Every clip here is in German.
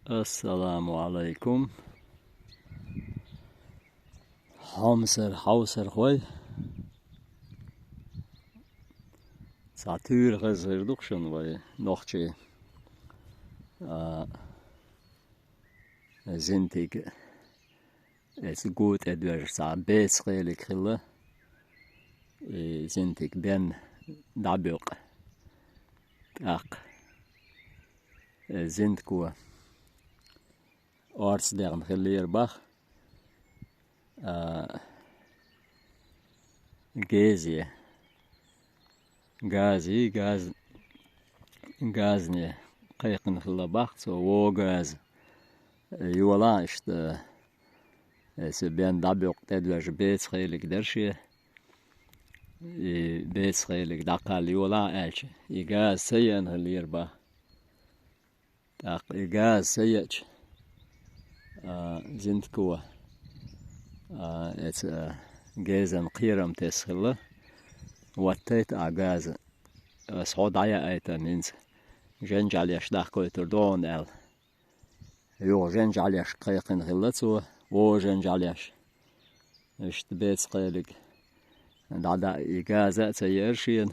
Assalamu alaikum. Hamser hauser hoy. Zatür gezirdik schon weil nochche zintig es gut edwer sa besrele krille zintig ben dabuk tak zintku arts deren geleerbach gezie gazni qayqın xillabaq so o gaz yola işte ben dabuk edwer besrele derşi besrele dakal yola elç gaz sayan geleerbach tak gaz sayach zintku et gezen qiram teskhilla واتيت أعجاز صعود عيا أيتا مينز جنج عليش داخل تردون ال يو جنج عليش قيقن غلتو و جنج عليش اشتبيت قيلك دعدا إجازة تيرشين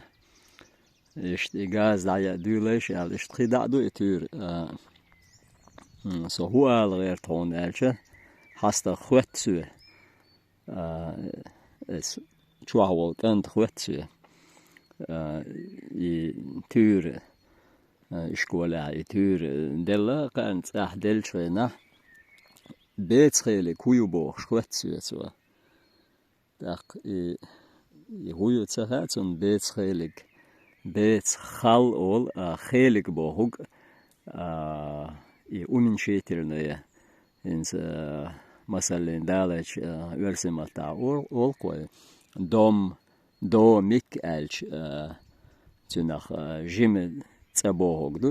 اشت إجاز دعيا دوليش ال اشتخي دعدو يتور سو هو الغير تون الشه حستا خوتسو اس شوهوت أنت خوتسو i tur skola i tur della kan del trena betrele kuyubo schwetsu so tak i huyu tsahat un betrele betkhal ol khelig bohug i uninchetirne ins masalen dalach versimata ol ko do mik elch tsunach jim tsabohog do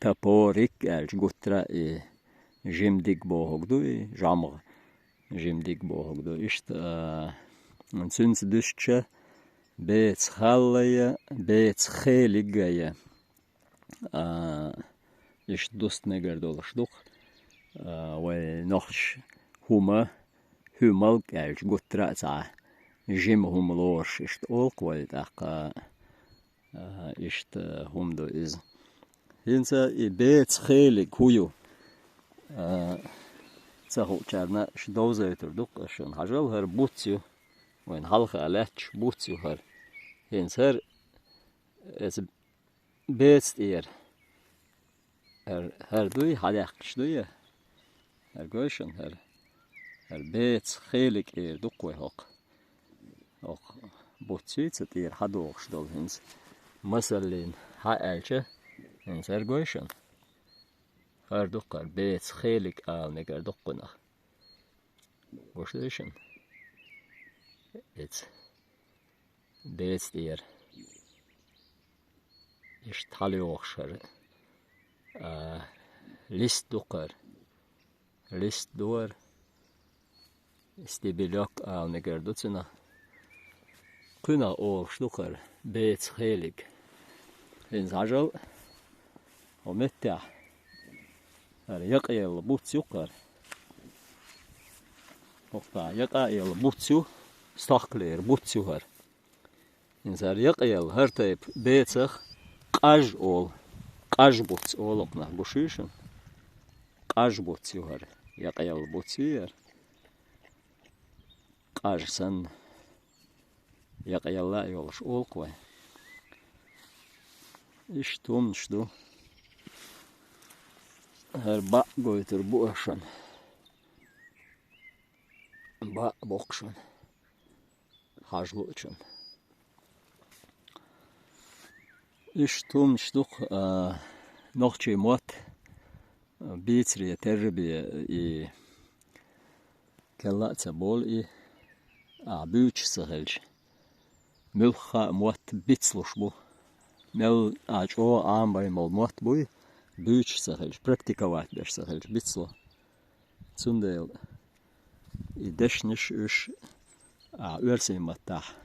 taporik elch gutra jim dig bohog do jamr jim dig bohog do ist suns dusche betkhallaya betkheligaye ist dust neger dolshduk we noch humal elch gutra sa جيم هم لورش إشت أولقوي دقة إشت هم دو إز هنسا بيت خيلي كويو تسخو تشارنا شدوزة يتردوق عشان حجل هر بوتسيو وين حلقة علاتش بوتسيو هر هنسا إز بيت إير هر دوي حلاقش دوي هر قوشن هر بيت خيلي إير دوقوي هوق och botsitset hadoch stol hins masalin ha elche hins ergoischen har dokkar beets khelik al neger dokkuna boshischen et beets ist haliochscher list dokkar list dor stibilok al neger dotsuna kuna ol stukar beets khelig in zajal ometta ar yaqyel butsukar okta yaqyel butsu stakler butsuhar in zar yaqyel hartayb beetsach qaj ol qaj buts olokna bushishn qaj butsuhar yaqyel butsier qaj san يقيلا يولش أولقوي إشتوم شدو هربا قويتر بوشن با بوكشن حاجلوشن إشتوم شدو نوخشي موت بيتري تربية كلا تبول بيوش سهلش ملخا موت بيتسلوش بو مل أجو عام باي مول موت بوي بيوش سهلش براكتيكوات بيش سهلش بيتسلو تسندل يدشنش إش أرسي متاح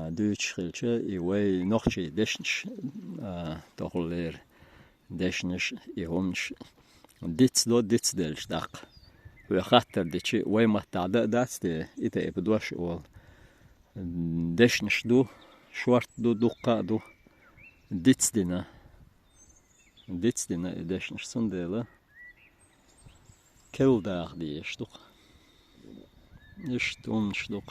دوش خلشة يوي نوخشي دشنش تقولير deşniş ihomş dits do dits delştak ve hatter diçi ve mahtada datste ite epdoş ol deşniş du şort du dukka du dits dina deşniş sundela keldağ diyiştuk işte onştuk